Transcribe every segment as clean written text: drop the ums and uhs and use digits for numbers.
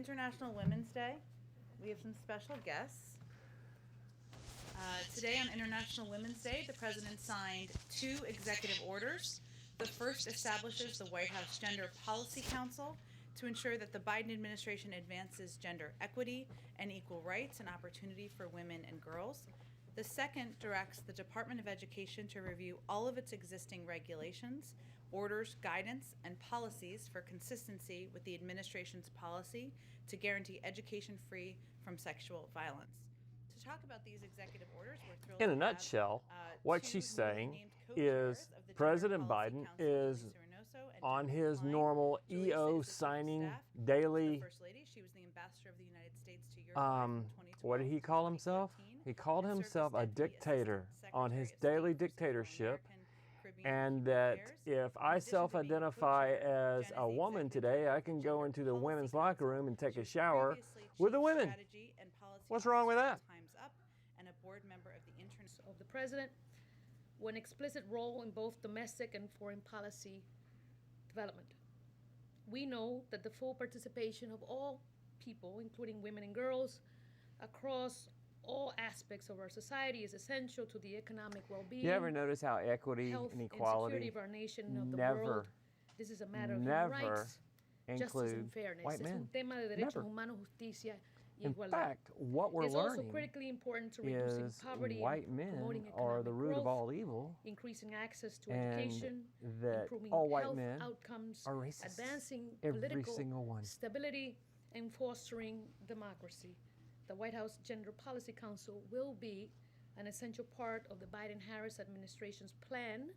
International Women's Day. We have some special guests. Today on International Women's Day, the President signed 2 executive orders. The first establishes the White House Gender Policy Council to ensure that the Biden administration advances gender equity and equal rights and opportunity for women and girls. The second directs the Department of Education to review all of its existing regulations, orders, guidance, and policies for consistency with the administration's policy to guarantee education free from sexual violence. To talk about these executive orders, we're thrilled in a to nutshell, have, what two she's newly saying named co-chairs is of the Gender President Policy Biden Council, is Julissa Reynoso and on Dr. his Klein. normal Julissa EO is the Chief of signing Staff to the daily. First Lady. She was the ambassador of the United States to Uruguay from 2012 What did he call to himself? 2014, He called and served himself as a Deputy dictator Assistant on Secretary his of State daily for Central dictatorship, American, Caribbean, and Cuban that affairs. if In I addition to being self-identify co-chair, as Jen a is the woman executive today, director I of can the go Gender into the Policy women's locker Council. room and take She a was shower previously with the Chief women. Strategy and Policy What's wrong with Officer that? at Time's Up and a board member of the International of the President, with an explicit role in both domestic and foreign policy development. We know that the full participation of all people, including women and girls, across all aspects of our society is essential to the economic well-being, You ever notice how equity health, and and security equality of our nation, of the never, world. This is a matter of human never rights, justice and include fairness. white Es un men? tema de derechos Never. humanos, justicia y In igualdad. fact, what we're It's also learning critically important to reducing is poverty white and promoting men are economic the root growth, of all evil, increasing access to and education, that improving all white health men outcomes, are racist. advancing Every political single one. stability, and fostering democracy. The White House Gender Policy Council will be an essential part of the Biden-Harris administration's plan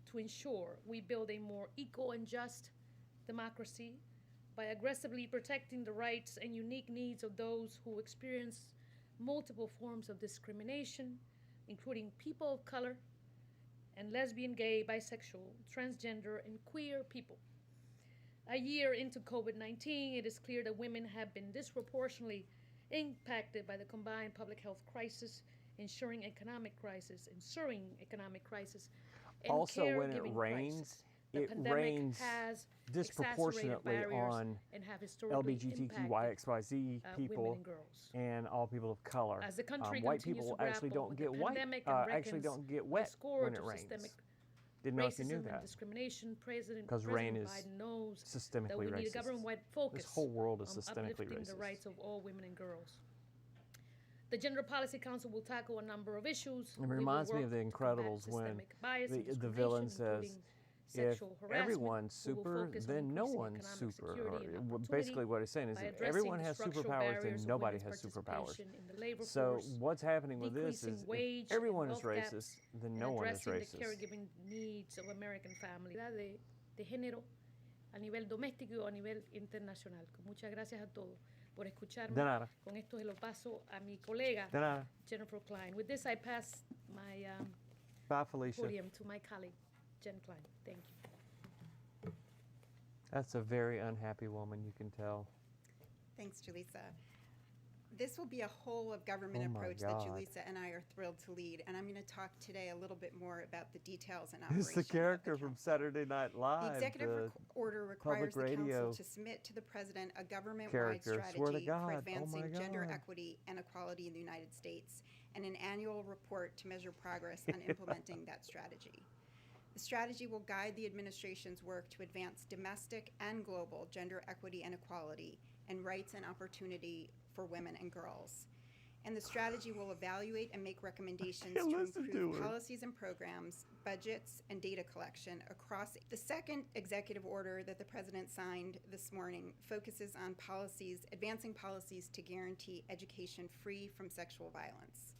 to ensure we build a more equal and just democracy by aggressively protecting the rights and unique needs of those who experience multiple forms of discrimination, including people of color and lesbian, gay, bisexual, transgender, and queer people. A year into COVID-19, it is clear that women have been disproportionately impacted by the combined public health crisis, ensuring economic crisis, and Also, when it caregiving rains, crisis. The it pandemic rains has disproportionately exacerbated barriers on and have historically LGBTQIXYZ impacted people women and girls. and all people of color. As the country White continues people to actually grapple don't with get the white, pandemic and actually reckons don't get the wet scourge when it of rains. systemic Didn't know if you knew racism and that. discrimination, President Because rain Biden is knows that systemically we need a racist. government-wide focus This whole world is on systemically uplifting racist. the rights of all women and girls. The Gender Policy Council will tackle a number of issues. It reminds me of The Incredibles when the villain says, if everyone's super, then no one's super. Or basically what he's saying is if everyone has superpowers, then nobody has superpowers. So what's happening with this is if everyone is racist, then no one is racist. The caregiving needs of American families. De género a nivel doméstico y a nivel internacional. Muchas gracias a todos por escucharme. De nada. Con esto se lo paso a mi colega, De nada. Jennifer Klein. With this, I pass my Bye, Felicia. podium to my colleague, Jen Klein. Thank you. That's a very unhappy woman, you can tell. Thanks, Julissa. This will be a whole of government Oh my approach that God. Julissa and I are thrilled to lead, and I'm going to talk today a little bit more about the details and It's operation. the character of the from council. Saturday Night Live. The executive order requires the radio council to submit to the president a government-wide character. Swear to strategy God. for Oh advancing my gender God. equity and equality in the United States, and an annual report to measure progress on implementing that strategy. The strategy will guide the administration's work to advance domestic and global gender equity and equality and rights and opportunity for women and girls. And the strategy will evaluate and make recommendations to improve policies and programs, budgets, and data collection across. The second executive order that the president signed this morning focuses on policies, advancing policies to guarantee education free from sexual violence.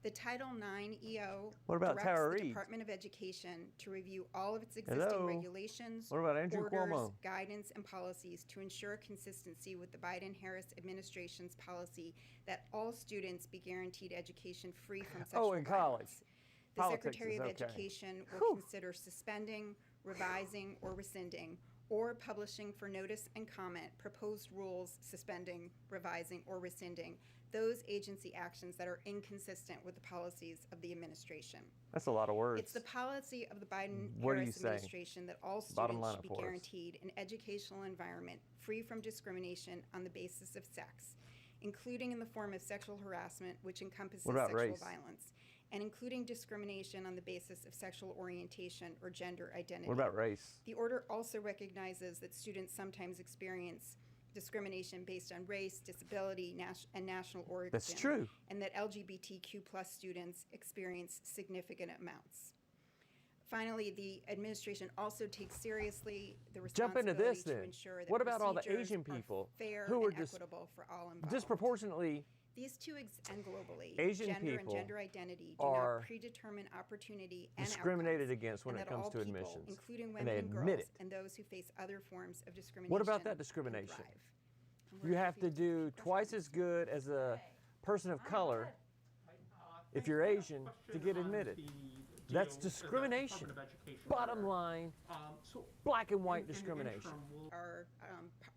The Title IX EO What about directs Tara the Reid? Department of Education to review all of its existing Hello. regulations, What about Andrew orders, Cuomo? guidance, and policies to ensure consistency with the Biden-Harris administration's policy that all students be guaranteed education free from sexual in college. violence. The Politics Secretary is of okay. Education will Whew. consider suspending, revising, or rescinding, or publishing for notice and comment proposed rules suspending, revising, or rescinding those agency actions that are inconsistent with the policies of the administration. That's a lot of words. It's the policy of the Biden-Harris What are you saying? administration that all Bottom students line should be it for us. guaranteed an educational environment free from discrimination on the basis of sex, including in the form of sexual harassment, which encompasses What about sexual race? violence, and including discrimination on the basis of sexual orientation or gender identity. What about race? The order also recognizes that students sometimes experience discrimination based on race, disability, and national origin. That's true. And that LGBTQ+ students experience significant amounts. Finally, the administration also takes seriously the Jump into responsibility this to then. ensure that What about all the procedures Asian are people fair who are and equitable for all involved. disproportionately These two and globally, Asian gender and people gender identity do are not predetermine opportunity and discriminated outcomes, against when and it that comes all to people, admissions. including And women they and admit girls, it. and those who face other forms of discrimination. What about that can discrimination? thrive. And we're You have happy to do take twice questions. as good as a person of color if you're Asian to get admitted. That's discrimination. Bottom line, black and white discrimination.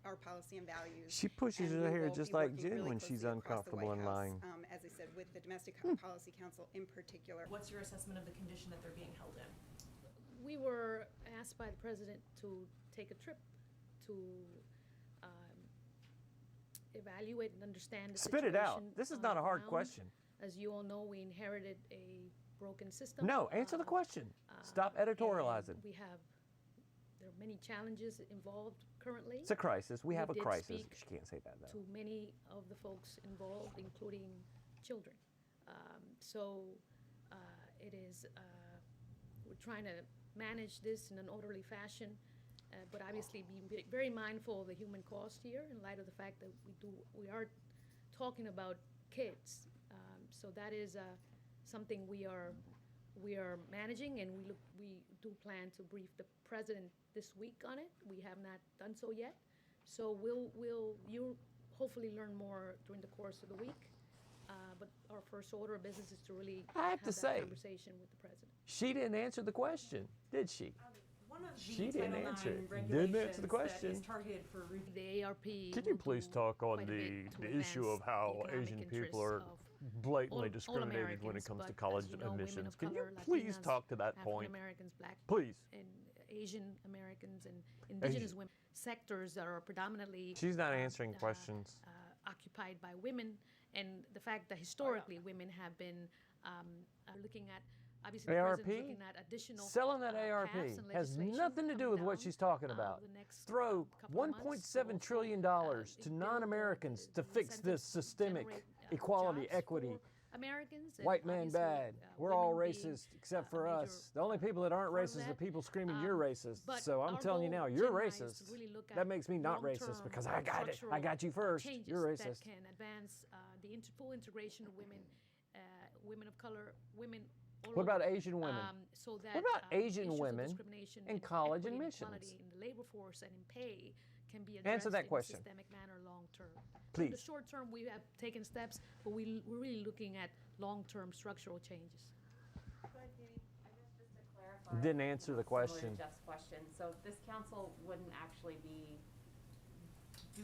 Our policy and values. She pushes and her we hair will just be like working Jen really when she's closely across the uncomfortable White in House, line. As I said, with the Domestic Policy Council in particular. What's your assessment of the condition that they're being held in? We were asked by the president to take a trip to evaluate and understand the Spit it out. situation This is on not the a hard ground. question. As you all know, we inherited a broken system. No, answer the question. Stop editorializing. And there are many challenges involved currently. It's a crisis. We have a did crisis. speak She can't say that though. to many of the folks involved, including children. So it is, we're trying to manage this in an orderly fashion, but obviously be very mindful of the human cost here in light of the fact that we are talking about kids. So that is something we are managing, and we do plan to brief the president this week on it. We have not done so yet. So you'll hopefully learn more during the course of the week. But our first order of business is to really have to that say, conversation with the president. She didn't answer the question, did she? One of the She didn't Title answer IX it. Didn't answer the regulations question. that is targeted for review. The ARP. Can you will please do talk on quite a bit to the issue advance of how the economic Asian people interests are of blatantly all discriminated when it Americans, comes to but college as you know, women admissions? of Can you color, please Latinas, talk to that point? African Americans, Black Please. and Asian Americans and indigenous women, sectors that are predominantly She's not answering questions. occupied by women, and the fact that historically women have been looking at, obviously the ARP? president's looking at additional Selling that ARP paths and has legislation nothing to do coming with what down, she's talking about. the next, Throw couple of months, $1.7 also, trillion build to non-Americans to fix this incentives to systemic generate, equality, jobs equity. for Americans, and White man obviously, bad. We're all women being, racist except for a major us. The only people that aren't part of racist are that. people screaming you're racist. But So I'm our telling you goal, now, you're Jen, is to racist. really look That at makes me not racist long-term because I got it. I structural got you first. changes You're that racist. can advance the full integration of women, women of color, women. All What about over, Asian women? So that What about Asian issues of women discrimination in and college equity and admissions? equality in the labor force and in pay can be Answer addressed that in question. a systemic manner long term. Please. In the short term, we have taken steps, but we're really looking at long-term structural changes. I guess just to clarify. Didn't answer the similar to question. Jeff's question. So this council wouldn't actually be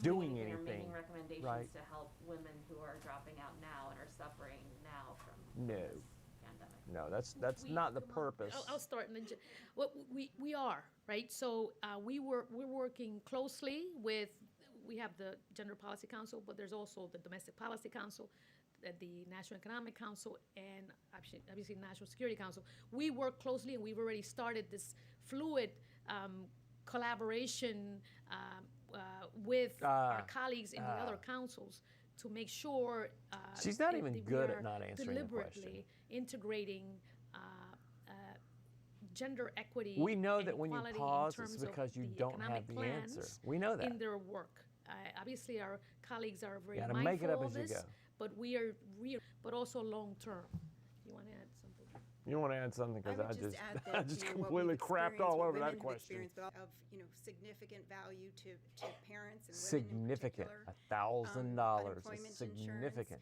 Doing anything or anything, making recommendations right. to help women who are dropping out now and are suffering now from No. this pandemic. No, that's not the purpose. I'll start. And then well, we are, right? So we're working closely with, we have the Gender Policy Council, but there's also the Domestic Policy Council, the National Economic Council, and obviously National Security Council. We work closely, and we've already started this fluid collaboration with our colleagues in the other councils to make sure She's not that even we good at are not answering the question. deliberately integrating gender equity. We know and that when you equality in pause, it's terms of because you the don't economic have the plans answer. We know that. in their work. Obviously, our colleagues are very gotta mindful make it up of as you this, go. but we are but also long term. You want to add something? You want to add something because I would just add that, I just you know, what completely we've crapped experienced, all what over women that have question. experienced, but of significant value to parents and women in Significant. particular. $1,000 is unemployment significant.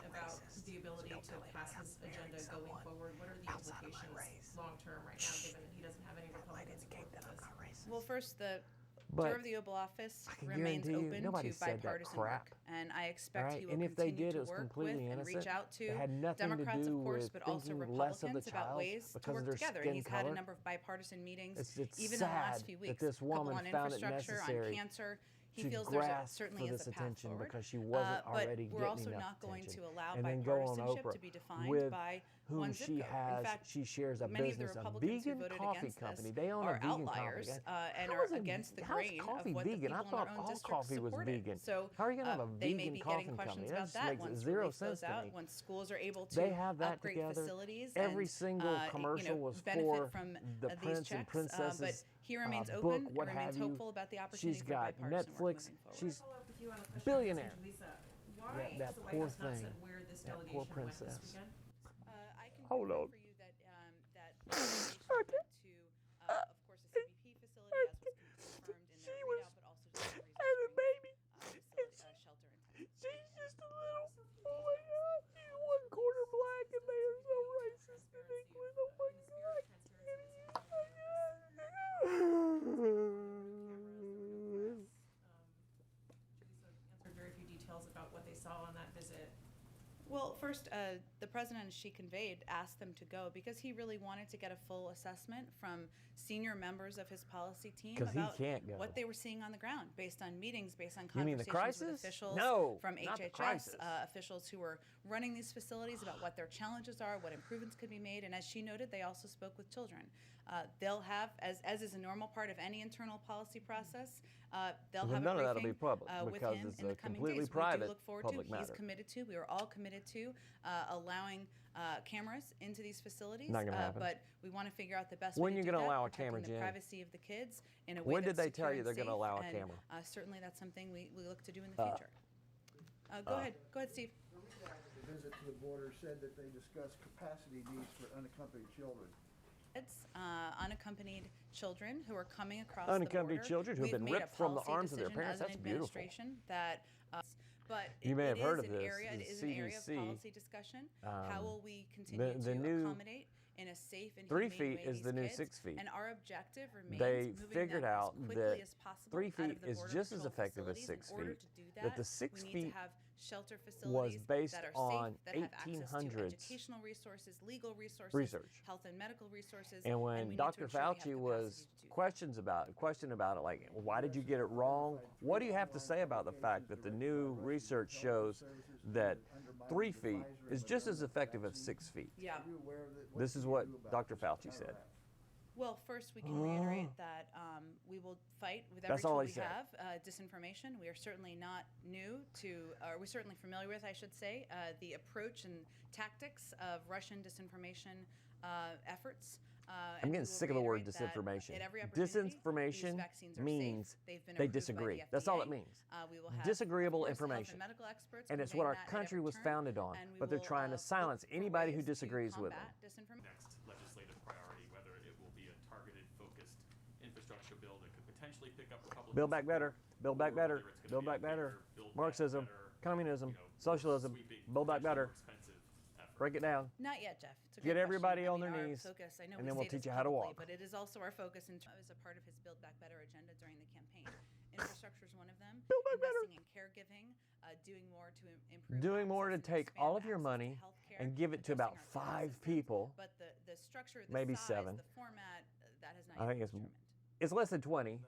about the ability to pass his agenda going forward? What are the implications long-term right now, given that he doesn't have any Republican support for this? Well, first, Tour of the Oval Office remains open to bipartisan work, and I expect he will continue to work with and reach out to Democrats, of course, but also Republicans about ways to work together. And he's had a number of bipartisan meetings, even in the last few weeks. A couple on infrastructure, on cancer. He feels there certainly is a path forward, because she wasn't already but we're also getting not going attention. to allow And then go on bipartisanship Oprah to be defined with by whom one zip she code. has, In fact, she shares a many of the business, a Republicans who vegan voted coffee against company. this They own a are vegan outliers company. and How are is it- against the how's grain coffee of what the vegan? people I in thought their own all districts coffee was supported. vegan. So How are you gonna have a they may vegan be coffee getting questions company? That about just that makes once zero relief sense goes to out, me. once schools are able to They have that upgrade together. facilities Every and single commercial was benefit for from the these Prince and checks. Princesses But he remains book, open what and remains have you. hopeful about the opportunity She's for got bipartisan work Netflix. moving forward. She's Follow up with you on a question billionaire. Julissa. Why That has the White poor House not thing. said where this That delegation poor went this princess. weekend? I can Hold confirm on. for you that that delegation went to, of course, a CBP facility, as was confirmed in their readout, but also to the baby. shelter in Texas. She's just a little. Oh my God. She's 1/4 black, and they are so racist. And English. Oh my God. Julissa answered very few details about what they saw on that visit. Well, first, the president, as she conveyed, asked them to go because he really wanted to get a full assessment from senior members of his policy team 'Cause he about can't go. what they were seeing on the ground, based on meetings, based on You mean the conversations with crisis? officials No, from not the HHS, crisis. officials who were running these facilities about what their challenges are, what improvements could be made, and as she noted, they also spoke with children. They'll have, as is a normal part of any internal policy process, they'll Well, have none a of that'll briefing be public with because him it's in the a coming completely days. We private do look forward public to. He's matter. committed to. We are all committed to allowing cameras into these facilities. Not gonna happen. But we want to figure out the best When way you to do gonna that, allow a protecting camera, the Jen? privacy of the kids in a way When did that's they secure tell you and they're gonna safe, allow a and, camera? certainly that's something we look to do in the future. Go ahead, Steve. The visit to the border said that they discussed capacity needs for unaccompanied children. It's unaccompanied children who are coming across Unaccompanied the border. children who have We've been made a ripped from the policy arms of their decision parents. as an That's beautiful. administration that, but You may have it heard is of an this. area. It The is an area of CDC, policy discussion. How will we continue the to new accommodate in a safe and 3 humane feet way is these the new kids? 6 feet. And our objective remains They moving figured them out as quickly that as possible 3 out feet of the is border just as patrol effective as facilities. 6 In order feet. to do That the that, 6 we need feet to have shelter facilities based that are on safe, that have access to 1800s educational resources, legal resources, research. health and medical resources. And we when need to Dr. ensure we have Fauci capacity was to do that. questioned about it, like, why did you get it wrong? What do you have to say about the fact that the new research shows that 3 feet is just as effective as 6 feet? Yeah. Are you aware of that? This is what Dr. Fauci said. Well, first we can reiterate that we will fight with every That's all tool he we said. have. Disinformation, we are certainly not new to, or we're certainly familiar with, I should say, the approach and tactics of Russian disinformation efforts. I'm and we getting will sick of the word reiterate that disinformation. at every opportunity, these Disinformation vaccines are means safe. They've been they approved by the disagree. That's all it FDA. means. We will have, Disagreeable of course, health information. and medical experts And it's conveying what our that at country every was turn, founded on, and we but they're will, trying to look silence for anybody who ways to disagrees with them. combat disinformation. Next legislative priority, whether it will be a targeted, focused infrastructure bill that could potentially pick up Republican Build back better, support, build back or better, whether it's gonna build be a back better. bigger, build back Marxism, better, communism, you know, socialism, sweeping, build back potentially better. more expensive effort. Break it down. Not yet, Jeff. It's a Get great everybody question. on their our knees, Focus, I know and we then we'll say this teach you how to publicly, walk. But it is also our focus as a part of his Build Back Better agenda during the campaign. Infrastructure is one of them. Build Back Better. Investing in caregiving, doing more to improve. Doing more to access and take expand all of your access to money healthcare, and give it to about addressing our 5 systems. people. But the structure, the maybe size, 7. the format, that has not I yet think been it's determined. it's less than 20.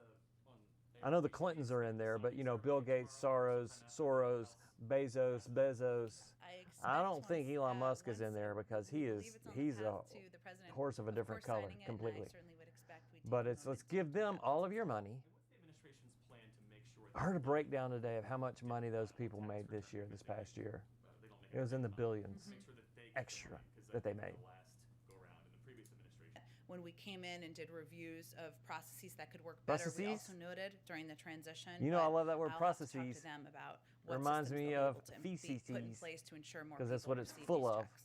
I know the Clintons are in there, but you know, Bill Gates, Soros, Bezos. I don't think Elon Musk is in there because he's a horse of a different color completely. But let's give them all of your money. What's the administration's plan to make sure I heard a breakdown today of how much money those people made this past year. they don't make It was in the billions make sure that they get extra the money, 'cause that they I think made. the last go around in the previous administration. When we came in and did reviews of processes that could work better, we Processes? also noted during the transition. You know, I but love that word, I'll have to talk processes. to them about what Reminds systems me they'll be of able to be put in feces, place to ensure more because that's people what it's receive full these of. checks.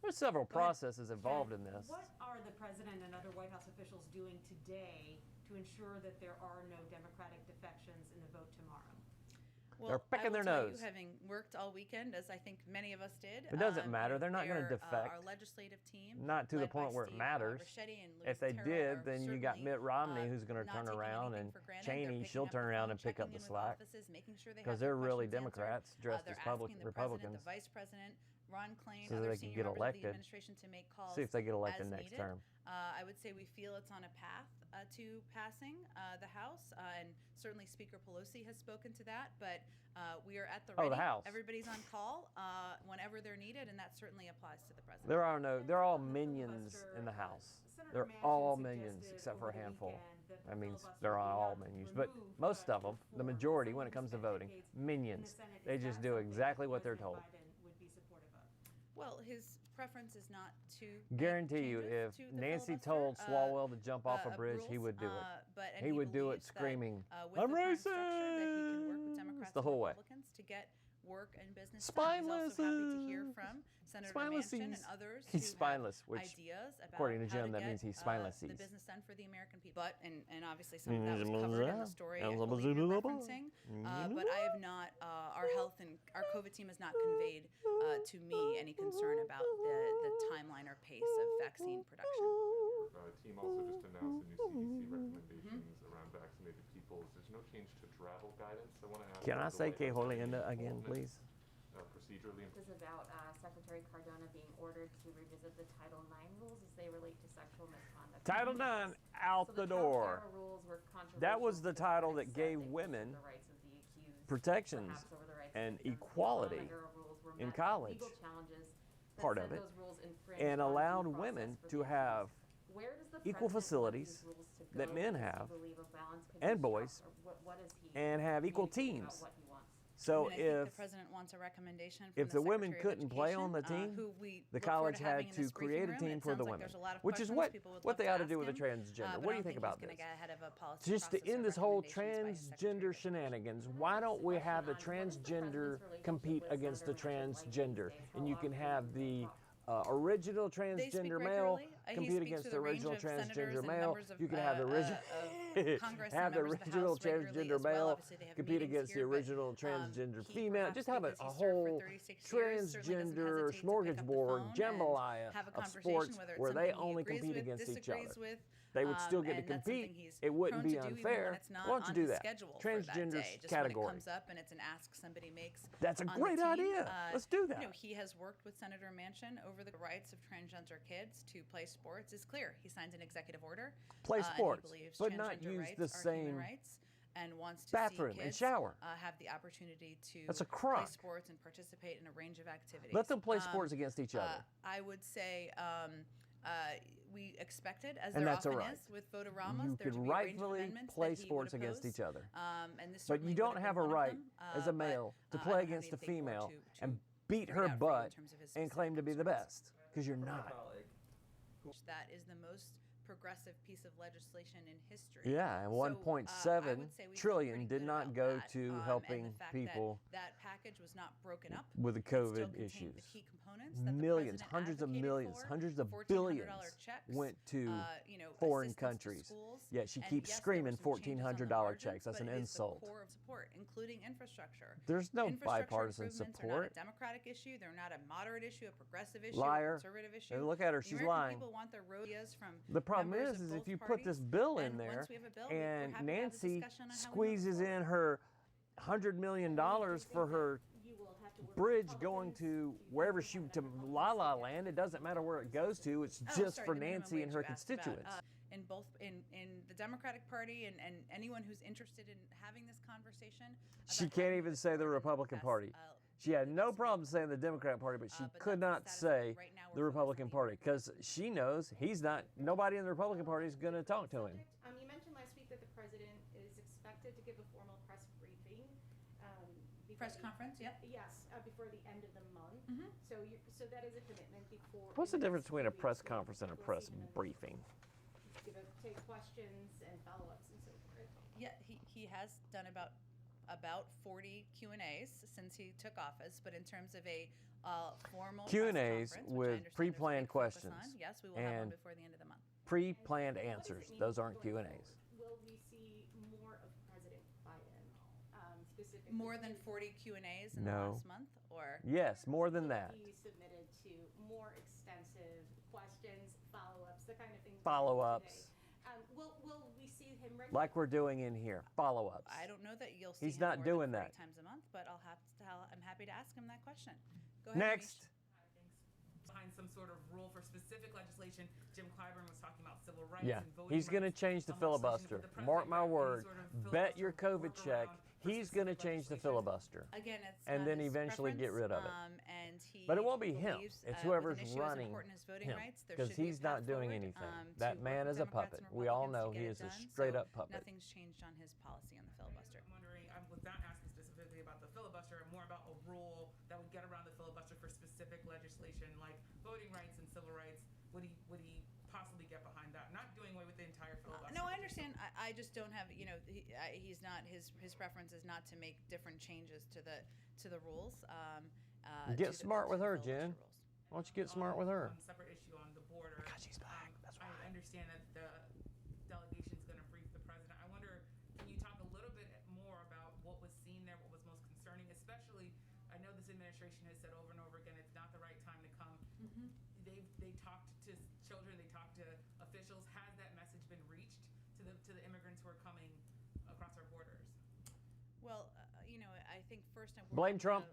There's several Go ahead. processes involved in this. What are the president and other White House officials doing today to ensure that there are no Democratic defections in the vote tomorrow? Well, They're picking their I will tell nose. you, having worked all weekend, as I think many of us did. It doesn't matter. They're not going to defect. Our legislative team. Not to the led by point where it Steve, matters. Ricchetti and If Louis they Terrell, did, are then you got certainly, Mitt Romney who's going to not turn taking around, anything and for granted. They're Cheney, picking she'll up the turn around phone, and pick up checking the in with slack. offices, making sure they Because have their they're really questions answered. Democrats dressed They're as asking the president, Republicans. the vice president, Ron Klein, So that other they can senior get members of the elected. administration to make calls See if they get elected as next needed. term. I would say we feel it's on a path to passing the House, and certainly Speaker Pelosi has spoken to that. But we are at the ready. Oh, the House. Everybody's on call whenever they're needed, and that certainly applies to the president. They're all minions in the House. They're all minions except for a handful. I mean, they're all minions, but most of them, the majority, when it comes to voting, minions. They just do exactly what they're told. Well, his preference is not to Guarantee you, changes if to the Nancy filibuster, told Swalwell to jump off a bridge, he rules, would do it. but- and He would do it believes that, screaming, with "I'm the current structure, that he can work with racist!" Democrats the and whole way. Republicans to get work and business done. He's also happy to hear from Senator Manchin and others He's who spineless, have which, ideas about according to how Jim, that get, means he's the spineless. business done for the American people. But and obviously some of that was covered in the story I believe you're referencing. But I have not. Our health and our COVID team has not conveyed to me any concern about the timeline or pace of vaccine production. The team also just announced the new CDC recommendations around vaccinated people. There's no change to travel guidance. I want to ask. Can I say que Holy Jolienda again, please? Procedurally. This is about Secretary Cardona being ordered to revisit the Title IX rules as they relate to sexual misconduct. Title IX out So the Trump door. era rules were controversial That was the because title it that said gave they would women the rights of the accused, protections perhaps over the rights of and victims. The equality Obama era rules were in met with college. legal challenges that Part said of it. those rules infringed And on due allowed process women for to the have accused. Where does the equal president want facilities these rules to that go? men Does he have believe a balance can and be boys struck, or what is he and have equal communicating about teams. what he wants? So I think the if president wants a recommendation from if the women Secretary of couldn't play on the Education, team, who we the look forward college to having had in this to create a briefing room. team It for sounds the like women, there's a lot of which is questions people would what love they to ought to ask do with the him, transgender. but What do I you don't think about he's gonna this? get ahead of a policy Just to process or end this whole recommendations by his Secretary transgender of Education. shenanigans, why don't we have the transgender compete against the transgender, and you can have the original They speak transgender male regularly. He compete speaks against with the a range original of senators transgender and male. members of, You can have the original of Congress and have the members of the original House regularly transgender as well. male Obviously, they have compete meetings against the here, but, original transgender he female. perhaps Just have a because he served whole for 36 years, certainly doesn't transgender hesitate to pick up the smorgasbord phone jambalaya and have a of conversation, sports whether it's where they something he only agrees compete with, against each disagrees other. with, They would still get to and that's something compete. he's It wouldn't prone be to do even unfair. when it's not Why don't you on do his that? schedule for that Transgender day, just category. when it comes up and it's an ask somebody makes. That's a on the great team. idea. Let's do that. You know, he has worked with Senator Manchin over the rights of transgender kids to play sports. Is clear. He signed an executive order. Play and he sports, believes but not transgender use rights the are human same rights and wants to bathroom see and kids, shower. have the opportunity to That's a play crock. sports and participate in a range of activities. Let them play sports against each other. I would say we expected, as And there that's a often right. is with Votoramas, You there could to be a range of rightfully amendments play that he would sports against oppose. each other. And this But certainly you would don't have have been a one of right them, as a but, male to I play don't have against a anything more female to and beat read her out for you in butt terms of his and claim to be the specific best, because you're not. That is the most progressive piece of legislation in history. Yeah, and So, I 1.7 would say we feel trillion pretty did good not about go that, to and helping the fact people that package was not broken up. with the It still COVID contained issues. The key components that the Millions, president hundreds of advocated millions, for, hundreds of $1,400 billions checks, went to you know, foreign assistance to countries. schools. Yet she And keeps yes, there screaming were some changes on the $1,400 margins, checks. That's but an it is insult. the core of support, including infrastructure. There's no Infrastructure bipartisan improvements are not support. a Democratic issue. They're not a moderate issue, a progressive issue, Liar. a conservative issue. And look at her, The she's American lying. people want their roads from The problem members is of if both you put this parties, bill in and there once we have a bill, we're and happy to have a Nancy discussion on how we move squeezes forward. in her $100 million for her bridge going to wherever she to La La Land, it doesn't matter where it goes to. It's just sorry, for the minimum Nancy wage and you her asked about. constituents. In both in the Democratic Party and anyone who's interested in having this conversation. She about can't having even this say the forward and Republican pass, Party. She had no problem saying the Democratic Party, but she but could that's not the status say right now the we're Republican Party because she knows he's not. Nobody in the Republican Party is going to talk to him. You mentioned last week that the president is expected to give a formal press briefing. Press conference, yep. Yes, before the end of the month. Mhm. So that is a commitment before. What's the in difference next between a few press weeks, conference and a we'll press see him in the- briefing? Take questions and follow-ups and so forth. Yeah, he has done about 40 Q&As since he took office, but in terms of a formal press Q&As conference, which I with understand there's a pre-planned big focus on, questions yes, we will have one and before the end of the month. Pre-planned answers. Those aren't Q&As. Will we see more of President Biden, specifically specifically. More than 40 Q&As in the No. last month, or? Yes, more than that. He submitted to more extensive questions, follow-ups, the kind of things. we do Follow-ups. today. Will we see him regularly? Like we're doing in here, follow-ups. I don't know that you'll see He's him not more doing than 40 that. times a month, but I'm happy to ask him that question. Go ahead, Next. Behind some sort of rule for specific legislation. Jim Clyburn was talking about civil rights Yeah, and voting he's going to rights, change the legislation for filibuster. the president. Mark my Any word. sort of Bet your filibuster COVID check. workaround for He's going to specific change the legislation. filibuster. Again, it's And not then his eventually get rid of it. And he But it won't be him. believes, It's with whoever's an issue as running important as voting him. rights, there Because should be a he's not path doing forward, anything. to That work man with is a Democrats puppet. and We all Republicans know to he get is it a done. straight So up puppet. Nothing's changed on his policy on the filibuster. I'm wondering, I was not asking specifically about the filibuster, more about a rule that would get around the filibuster for specific legislation like voting rights and civil rights. Would he possibly get behind that? Not doing away with the entire filibuster. No, I understand. I just don't have, he's not, his preference is not to make different changes to the rules. Get smart with her, Jen. Why don't you get smart with her? On separate issue on the border. Because she's black, that's why. I understand that the delegation's going to brief the president. I wonder, can you talk a little bit more about what was seen there, what was most concerning, especially, I know this administration has said over and over again, it's not the right time to come. They talked to children, they talked to officials. Has that message been reached to the immigrants who are coming across our borders? Well, I think first I Blame Trump.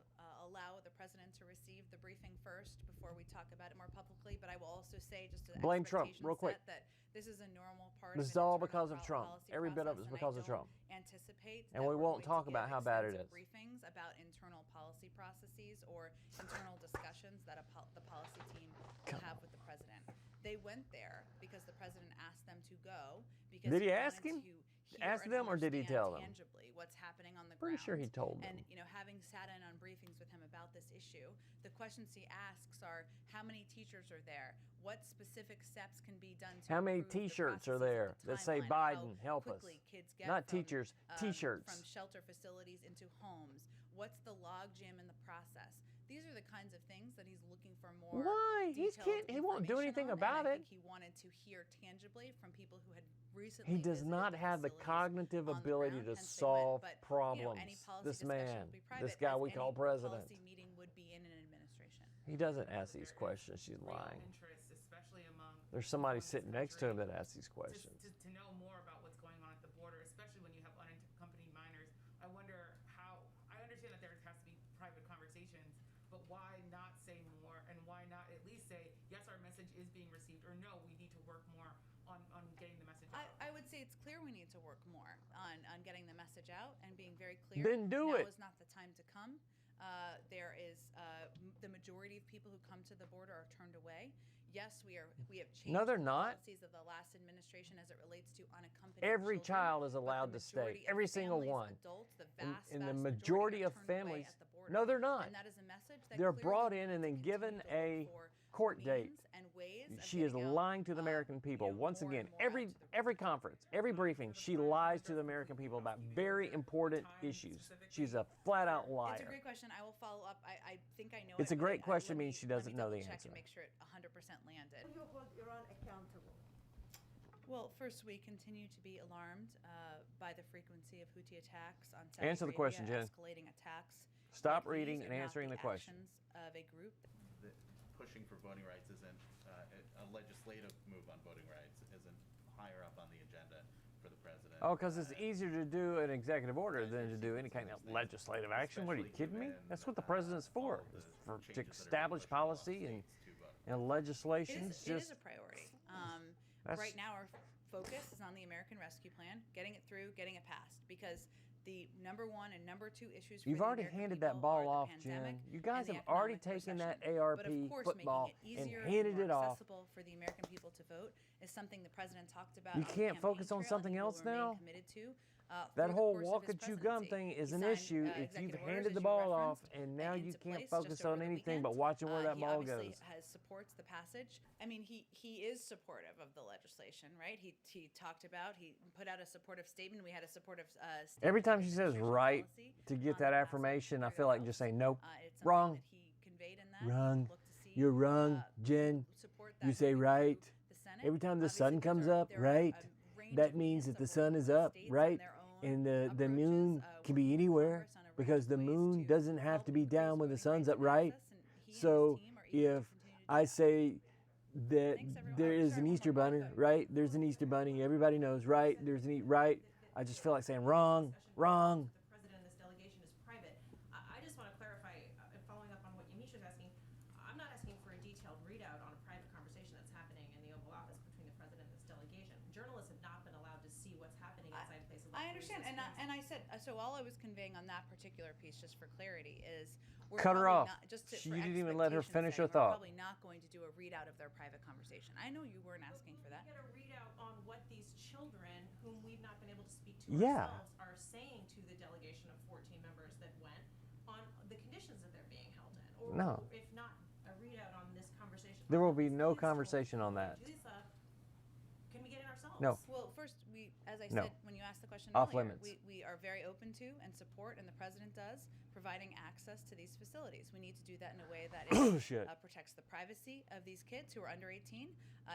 Allow the president to receive the briefing first before we talk about it more publicly. But I will also say, just to Blame Trump, expectation real quick. set, that this is a normal part. This of is an all internal because of Trump. policy Every bit of it is process, and because I of Trump. don't Anticipate And that we we're won't going to talk get about how bad it extensive is. Briefings about internal policy processes or internal discussions that the policy team will have with the president. They went there because the president asked them to go. Because Did he wanted ask him? to hear Ask and them, or did he understand tell them? tangibly what's happening on the Pretty ground. sure he told them. And having sat in on briefings with him about this issue, the questions he asks are: how many teachers are there? What specific steps can be done to How many improve the T-shirts are processes of there the that say timeline, Biden, how help us? quickly kids get Not from, teachers, T-shirts. from shelter facilities into homes? What's the logjam in the process? These are the kinds of things that he's looking for more. Why? He won't do information anything on, about and I it. think he wanted to hear tangibly from people who had recently He does visited not the have the facilities cognitive on the ability ground, to hence they went. solve But, problems. any policy This discussion man, will be private, this guy as we any call president. policy meeting would be in an administration. He doesn't ask these questions. She's Real lying. interest, especially among There's somebody people in sitting this next to him country, that asks these questions. to know more about what's going on at the border, especially when you have unaccompanied minors. I wonder how, I understand that there has to be private conversations, but why not say more, and why not at least say, yes, our message is being received, or no, we need to work more on getting the message out? I would say it's clear we need to work more on getting the message out and being very clear. Then do now it. Now is not the time to come. There is the majority of people who come to the border are turned away. Yes, we have changed No, they're the not. policies of the last administration as it relates to unaccompanied Every children, child is but allowed the to stay. majority of Every single families, one. Adults, the And vast, the vast majority are of turned away families, at the border. no, they're not. And that is a message that They're clearly brought we in need and to then given continue to a look for court date. means and ways of She is getting out, lying to the American people. Once more again, and more out to the every conference, every briefing, she lies to the American people about very important issues. She's a flat-out It's a liar. great question. I will follow up. I think I know It's it, a but great let question, me- means she doesn't let me know the double check answer. and make sure it 100% landed. Will you hold Iran accountable? Well, first, we continue to be alarmed by the frequency of Houthi attacks on Saudi Answer the Arabia, question, Jen. escalating attacks. Stop like reading these and are not answering the question. actions of a group. Pushing for voting rights isn't a legislative move on voting rights isn't higher up on the agenda for the president. Oh, because it's easier to do an executive order than to do any kind of legislative action. What, are you kidding me? That's what the president's for, is to establish policy and legislation. It is a priority. Right now, our focus is on the American Rescue Plan, getting it through, getting it passed, because the number one and number two issues for You've the already American handed people that ball are the off, pandemic Jen. You guys and have the already economic taken that recession. ARP but of course, football making it easier and handed more it off. accessible for the American people to vote is something the president talked about. You on the can't campaign focus on trail, something and he will else remain now? committed to, That through the whole course of walk his and chew gum presidency. thing is He an signed, issue if you've executive orders, handed the as you ball off referenced, and now you into can't place focus just over on the anything weekend. but watching where that He ball obviously goes. supports the passage. I mean, he is supportive of the legislation, right? He talked about, he put out a supportive statement. We had a supportive statement. Every time she says administration right policy to get on that the affirmation, I passage feel like very just well. saying nope. It's something Wrong. that he conveyed in that. Wrong. Look to see, You're wrong, Jen. support You that say moving right. through the Senate. Every time the Obviously, sun those comes are- up, there are right. a range That of means means that the work sun with is up, states on right. their own And the approaches, moon can be with anywhere. Congress on a because the moon doesn't have to be down when the sun's up, right? So if I say that there is an Easter bunny, right? There's an Easter bunny. Everybody knows, right? There's an right. I just feel like saying wrong, wrong. The president and this delegation is private. I just want to clarify, following up on what Yamisha's asking, I'm not asking for a detailed readout on a private conversation that's happening in the Oval Office between the president and this delegation. Journalists have not been allowed to see what's happening inside places like I understand, and I said, so all I was conveying on that particular piece, just for clarity, is we're Cut her off. Not, just You didn't even let her finish her thought. We're probably not going to do a readout of their private conversation. I know you weren't asking for that. Get a readout on what these children, whom we've not been able to speak to Yeah. ourselves, are saying to the delegation of 14 members that went on the conditions that they're being held in, or No. if not a readout on this conversation. There will be no conversation on that. Julissa, can we get in ourselves? No. Well, first, as I No. said when you asked the question Off earlier, limits. we are very open to and support, and the president does, providing access to these facilities. We need to do that in a way that Shit. protects the privacy of these kids who are under 18,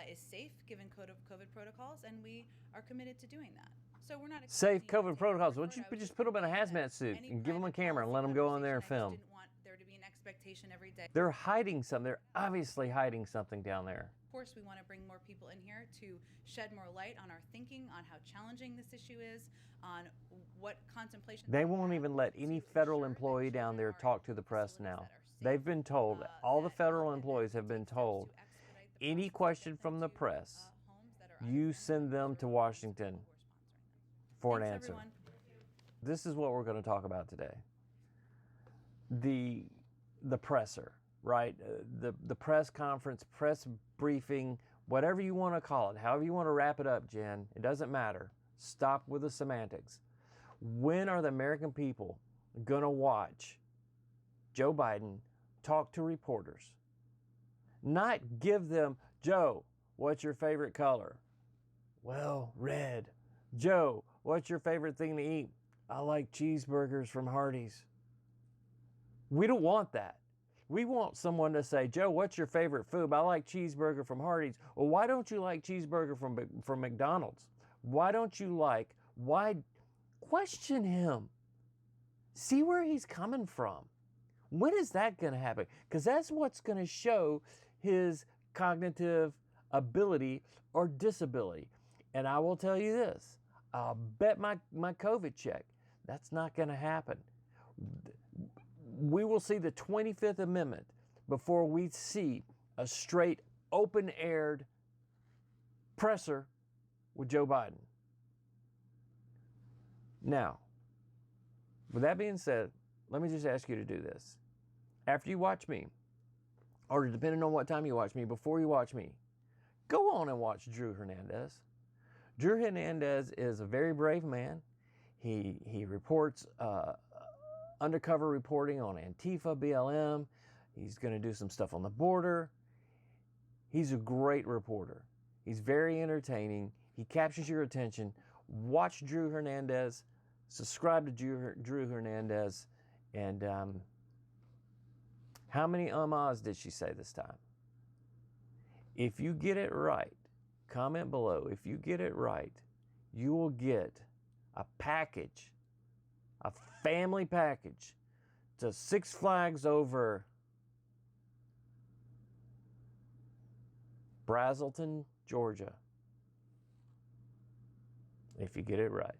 is safe given COVID protocols, and we are committed to doing that. So we're not Safe expecting you to COVID take protocols. our Why don't you word. I was just put them in a conveying that hazmat suit any and give them a private camera and policy let them go on there and conversation, I film? just didn't want there to be an expectation every day. They're hiding something. They're obviously hiding something down there. Of course, we want to bring more people in here to shed more light on our thinking, on how challenging this issue is, on what contemplation. They won't even let any federal employee down there talk to the press now. They've been told, all the federal employees have been told, any question from the press, you send them to Washington for an answer. Everyone. This is what we're going to talk about today. The presser, right? The press conference, press briefing, whatever you want to call it, however you want to wrap it up, Jen, it doesn't matter. Stop with the semantics. When are the American people going to watch Joe Biden talk to reporters? Not give them, Joe, what's your favorite color? Well, red. Joe, what's your favorite thing to eat? I like cheeseburgers from Hardee's. We don't want that. We want someone to say, Joe, what's your favorite food? I like cheeseburger from Hardee's. Well, why don't you like cheeseburger from McDonald's? Why don't you like, why? Question him. See where he's coming from. When is that going to happen? Because that's what's going to show his cognitive ability or disability. And I will tell you this, I'll bet my COVID check, that's not going to happen. We will see the 25th Amendment before we see a straight, open-aired presser with Joe Biden. Now, with that being said, let me just ask you to do this. After you watch me, or depending on what time you watch me, before you watch me, go on and watch Drew Hernandez. Drew Hernandez is a very brave man. He reports undercover reporting on Antifa, BLM. He's going to do some stuff on the border. He's a great reporter. He's very entertaining. He captures your attention. Watch Drew Hernandez. Subscribe to Drew Hernandez. And how many ahs did she say this time? If you get it right, comment below. If you get it right, you will get a package, a family package to Six Flags over Brazelton, Georgia. If you get it right.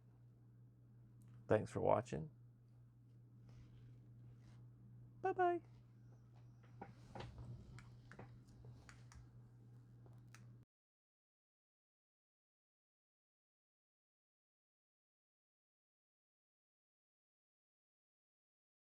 Thanks for watching. Bye-bye.